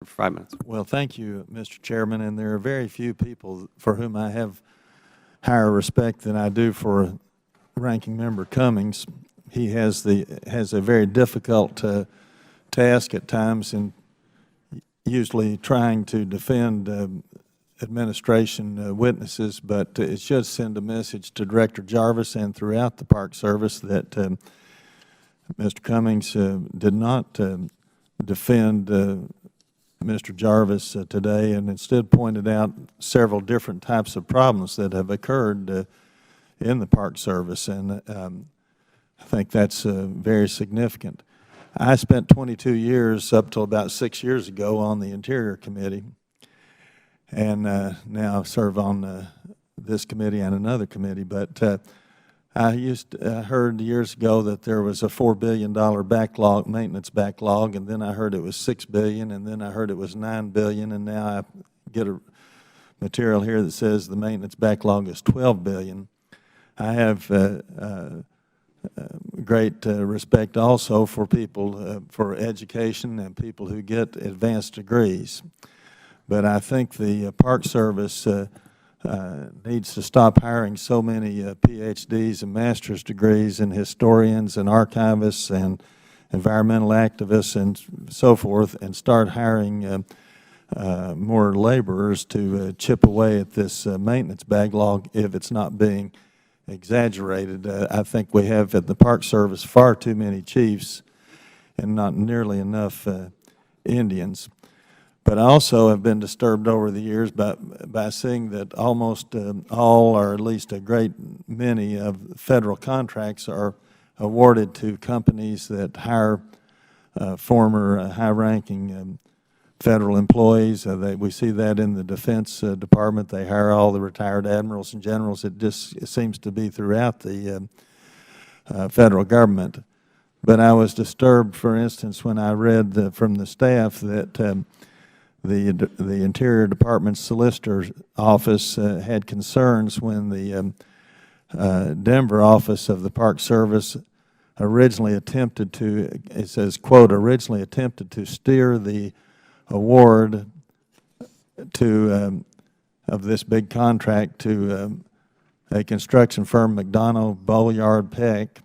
for 5 minutes. Well, thank you, Mr. Chairman, and there are very few people for whom I have higher respect than I do for Ranking Member Cummings. He has a very difficult task at times in usually trying to defend administration witnesses, but it should send a message to Director Jarvis and throughout the Park Service that Mr. Cummings did not defend Mr. Jarvis today, and instead pointed out several different types of problems that have occurred in the Park Service, and I think that's very significant. I spent 22 years up till about 6 years ago on the Interior Committee, and now serve on this committee and another committee. But I heard years ago that there was a $4 billion backlog, maintenance backlog, and then I heard it was $6 billion, and then I heard it was $9 billion, and now I get a material here that says the maintenance backlog is $12 billion. I have great respect also for people, for education and people who get advanced degrees. But I think the Park Service needs to stop hiring so many PhDs and master's degrees and historians and archivists and environmental activists and so forth, and start hiring more laborers to chip away at this maintenance backlog if it's not being exaggerated. I think we have at the Park Service far too many chiefs and not nearly enough Indians. But I also have been disturbed over the years by seeing that almost all, or at least a great many of federal contracts are awarded to companies that hire former high-ranking federal employees. We see that in the Defense Department. They hire all the retired admirals and generals. It seems to be throughout the federal government. But I was disturbed, for instance, when I read from the staff that the Interior Department's Solicitor's Office had concerns when the Denver office of the Park Service originally attempted to, it says, quote, originally attempted to steer the award to of this big contract to a construction firm, McDonough, Bolyard, Peck,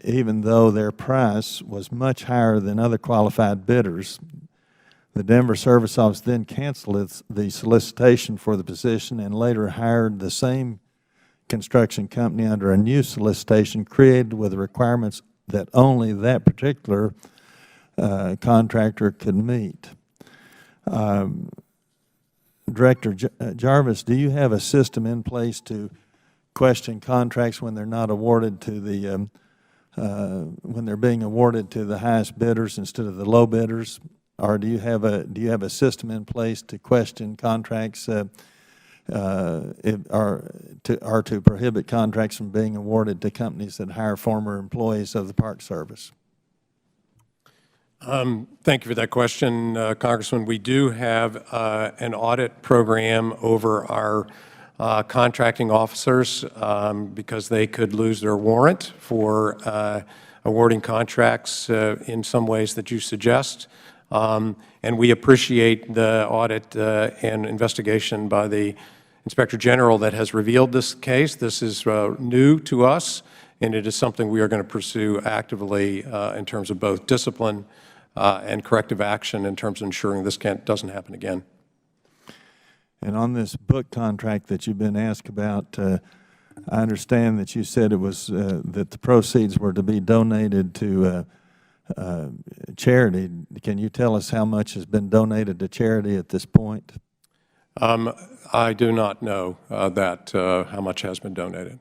even though their price was much higher than other qualified bidders. The Denver Service Office then canceled the solicitation for the position and later hired the same construction company under a new solicitation created with requirements that only that particular contractor could meet. Director Jarvis, do you have a system in place to question contracts when they're not awarded to the when they're being awarded to the highest bidders instead of the low bidders? Or do you have a system in place to question contracts or to prohibit contracts from being awarded to companies that hire former employees of the Park Service? Thank you for that question, Congressman. We do have an audit program over our contracting officers because they could lose their warrant for awarding contracts in some ways that you suggest. And we appreciate the audit and investigation by the Inspector General that has revealed this case. This is new to us, and it is something we are going to pursue actively in terms of both discipline and corrective action in terms of ensuring this doesn't happen again. And on this book contract that you've been asked about, I understand that you said it was that the proceeds were to be donated to charity. Can you tell us how much has been donated to charity at this point? I do not know how much has been donated.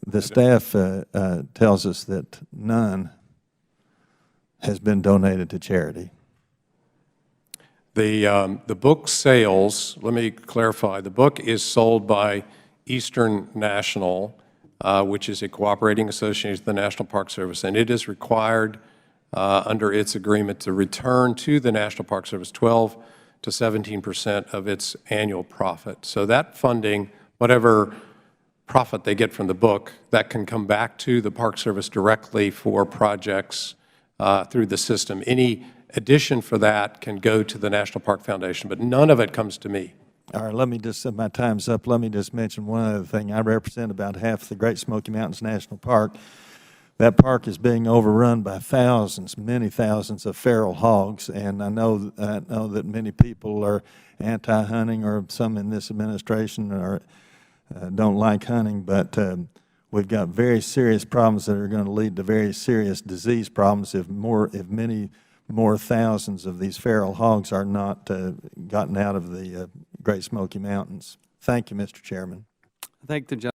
The staff tells us that none has been donated to charity. The book sales, let me clarify, the book is sold by Eastern National, which is a cooperating association with the National Park Service, and it is required under its agreement to return to the National Park Service 12 to 17% of its annual profit. So that funding, whatever profit they get from the book, that can come back to the Park Service directly for projects through the system. Any addition for that can go to the National Park Foundation, but none of it comes to me. All right, let me just, my time's up. Let me just mention one other thing. I represent about half the Great Smoky Mountains National Park. That park is being overrun by thousands, many thousands of feral hogs, and I know that many people are anti-hunting, or some in this administration don't like hunting, but we've got very serious problems that are going to lead to very serious disease problems if many more thousands of these feral hogs are not gotten out of the Great Smoky Mountains. Thank you, Mr. Chairman. I thank the gentleman.